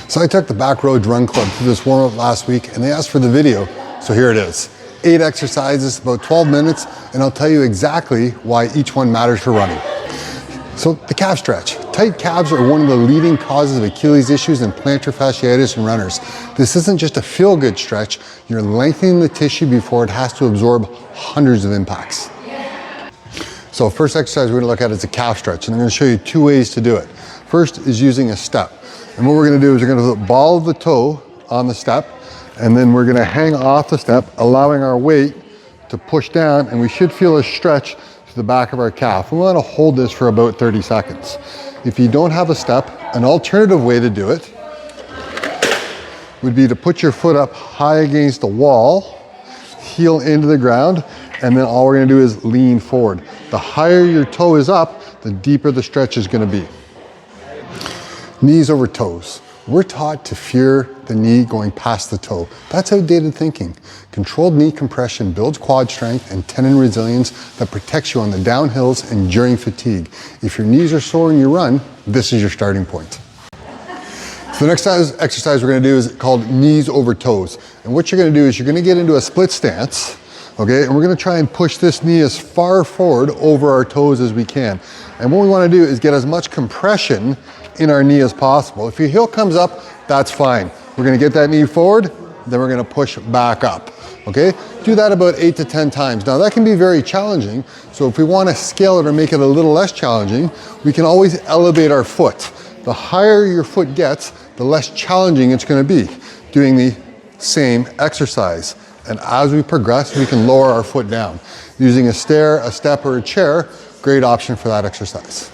So I took the Back Roads Run Club through this warm-up last week and they asked for the video, so here it is. 8 exercises, about 12 minutes, and I'll tell you exactly why each one matters for running. So the calf stretch. Tight calves are one of the leading causes of Achilles issues and plantar fasciitis in runners. This isn't just a feel-good stretch, you're lengthening the tissue before it has to absorb hundreds of impacts. So first exercise we're gonna look at is a calf stretch, and I'm gonna show you 2 ways to do it. First is using a step. And what we're gonna do is we're gonna put the ball of the toe on the step, and then we're gonna hang off the step, allowing our weight to push down, and we should feel a stretch to the back of our calf. We wanna hold this for about 30 seconds. If you don't have a step, an alternative way to do it would be to put your foot up high against the wall, heel into the ground, and then all we're gonna do is lean forward. The higher your toe is up, the deeper the stretch is gonna be. Knees over toes. We're taught to fear the knee going past the toe. That's outdated thinking. Controlled knee compression builds quad strength and tendon resilience that protects you on the downhills and during fatigue. If your knees are sore and you run, this is your starting point. So the next exercise we're gonna do is called knees over toes. And what you're gonna do is you're gonna get into a split stance, okay? And we're gonna try and push this knee as far forward over our toes as we can. And what we wanna do is get as much compression in our knee as possible. If your heel comes up, that's fine. We're gonna get that knee forward, then we're gonna push back up, okay? Do that about 8 to 10 times. Now that can be very challenging, so if we wanna scale it or make it a little less challenging, we can always elevate our foot. The higher your foot gets, the less challenging it's gonna be doing the same exercise. And as we progress, we can lower our foot down. Using a stair, a step, or a chair, great option for that exercise.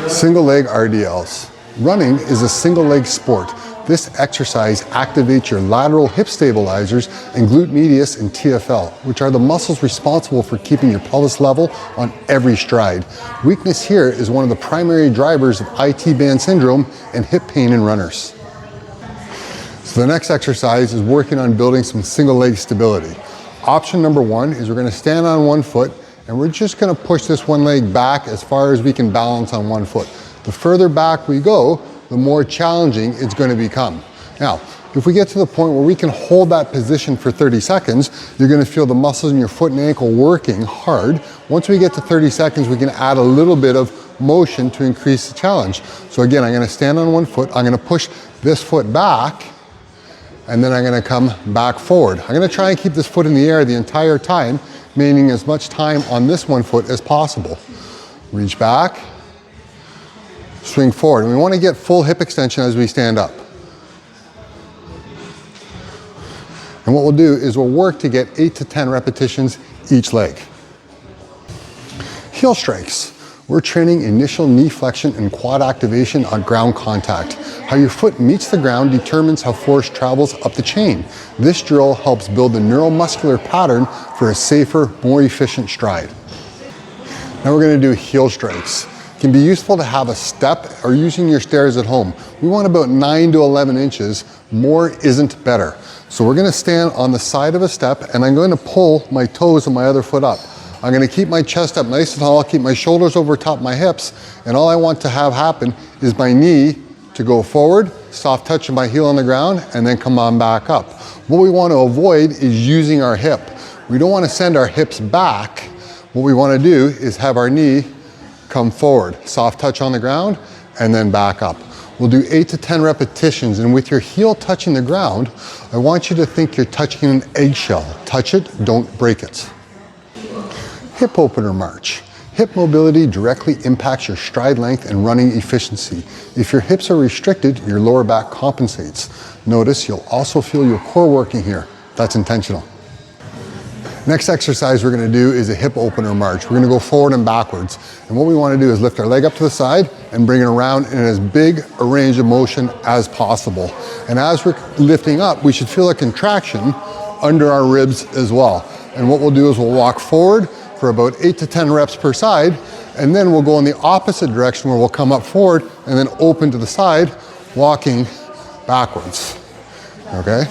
Single leg RDLs. Running is a single leg sport. This exercise activates your lateral hip stabilizers and glute medius and TFL, which are the muscles responsible for keeping your pelvis level on every stride. Weakness here is one of the primary drivers of IT band syndrome and hip pain in runners. So the next exercise is working on building some single leg stability. Option number 1 is we're gonna stand on one foot and we're just gonna push this one leg back as far as we can balance on one foot. The further back we go, the more challenging it's gonna become. Now, if we get to the point where we can hold that position for 30 seconds, you're gonna feel the muscles in your foot and ankle working hard. Once we get to 30 seconds, we can add a little bit of motion to increase the challenge. So again, I'm gonna stand on one foot, I'm gonna push this foot back, and then I'm gonna come back forward. I'm gonna try and keep this foot in the air the entire time, meaning as much time on this one foot as possible. Reach back, swing forward. And we wanna get full hip extension as we stand up. And what we'll do is we'll work to get 8 to 10 repetitions each leg. Heel strikes. We're training initial knee flexion and quad activation on ground contact. How your foot meets the ground determines how force travels up the chain. This drill helps build the neuromuscular pattern for a safer, more efficient stride. Now we're gonna do heel strikes. It can be useful to have a step or using your stairs at home. We want about 9 to 11 inches. More isn't better. So we're gonna stand on the side of a step and I'm going to pull my toes of my other foot up. I'm gonna keep my chest up nice and tall, keep my shoulders over top of my hips, and all I want to have happen is my knee to go forward, soft touch of my heel on the ground, and then come on back up. What we want to avoid is using our hip. We don't want to send our hips back. What we want to do is have our knee come forward, soft touch on the ground, and then back up. We'll do 8 to 10 repetitions, and with your heel touching the ground, I want you to think you're touching an eggshell. Touch it, don't break it. Hip opener march. Hip mobility directly impacts your stride length and running efficiency. If your hips are restricted, your lower back compensates. Notice you'll also feel your core working here. That's intentional. Next exercise we're gonna do is a hip opener march. We're gonna go forward and backwards. And what we wanna do is lift our leg up to the side and bring it around in as big a range of motion as possible. And as we're lifting up, we should feel a contraction under our ribs as well. And what we'll do is we'll walk forward for about 8 to 10 reps per side, and then we'll go in the opposite direction where we'll come up forward and then open to the side, walking backwards, okay?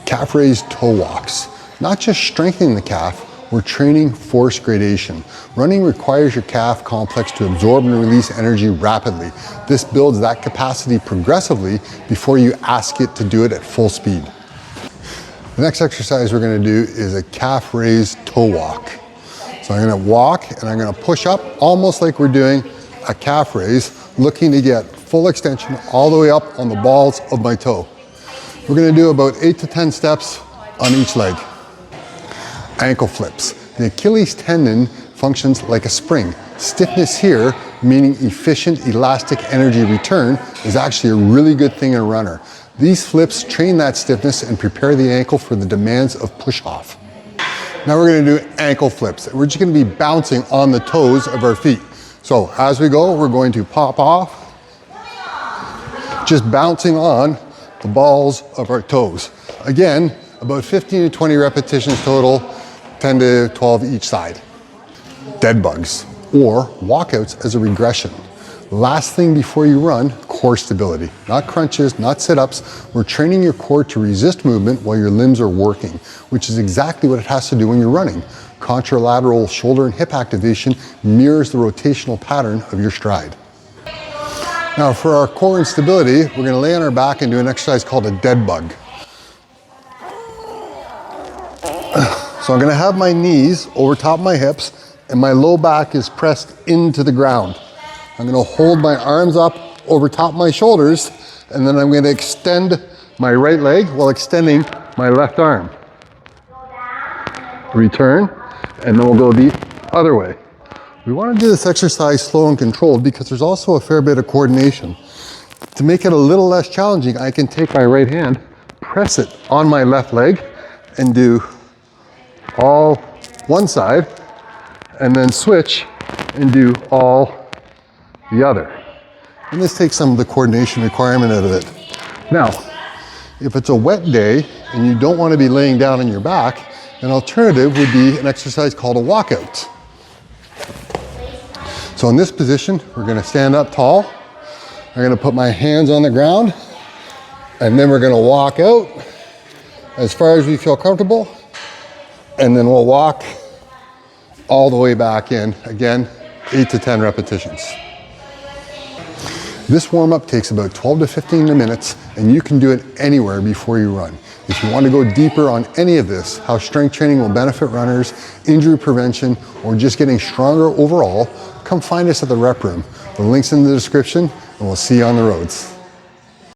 Calf raised toe walks. Not just strengthening the calf, we're training force gradation. Running requires your calf complex to absorb and release energy rapidly. This builds that capacity progressively before you ask it to do it at full speed. The next exercise we're gonna do is a calf raised toe walk. So I'm gonna walk and I'm gonna push up almost like we're doing a calf raise, looking to get full extension all the way up on the balls of my toe. We're gonna do about 8 to 10 steps on each leg. Ankle flips. The Achilles tendon functions like a spring. Stiffness here, meaning efficient elastic energy return, is actually a really good thing in a runner. These flips train that stiffness and prepare the ankle for the demands of push-off. Now we're gonna do ankle flips. We're just gonna be bouncing on the toes of our feet. So as we go, we're going to pop off, just bouncing on the balls of our toes. Again, about 15 to 20 repetitions total, 10 to 12 each side. Dead bugs, or walkouts as a regression. Last thing before you run, core stability. Not crunches, not sit-ups. We're training your core to resist movement while your limbs are working, which is exactly what it has to do when you're running. Contralateral shoulder and hip activation mirrors the rotational pattern of your stride. Now for our core and stability, we're gonna lay on our back and do an exercise called a dead bug. So I'm gonna have my knees over top of my hips and my low back is pressed into the ground. I'm gonna hold my arms up over top of my shoulders and then I'm gonna extend my right leg while extending my left arm. Return, and then we'll go the other way. We wanna do this exercise slow and controlled because there's also a fair bit of coordination. To make it a little less challenging, I can take my right hand, press it on my left leg, and do all one side, and then switch and do all the other. And this takes some of the coordination requirement out of it. Now, if it's a wet day and you don't want to be laying down on your back, an alternative would be an exercise called a walkout. So in this position, we're going to stand up tall. I'm going to put my hands on the ground, and then we're going to walk out as far as we feel comfortable, and then we'll walk all the way back in. Again, 8 to 10 repetitions. This warm-up takes about 12 to 15 minutes, and you can do it anywhere before you run. If you want to go deeper on any of this, how strength training will benefit runners, injury prevention, or just getting stronger overall, come find us at the rep room. The link's in the description, and we'll see you on the roads.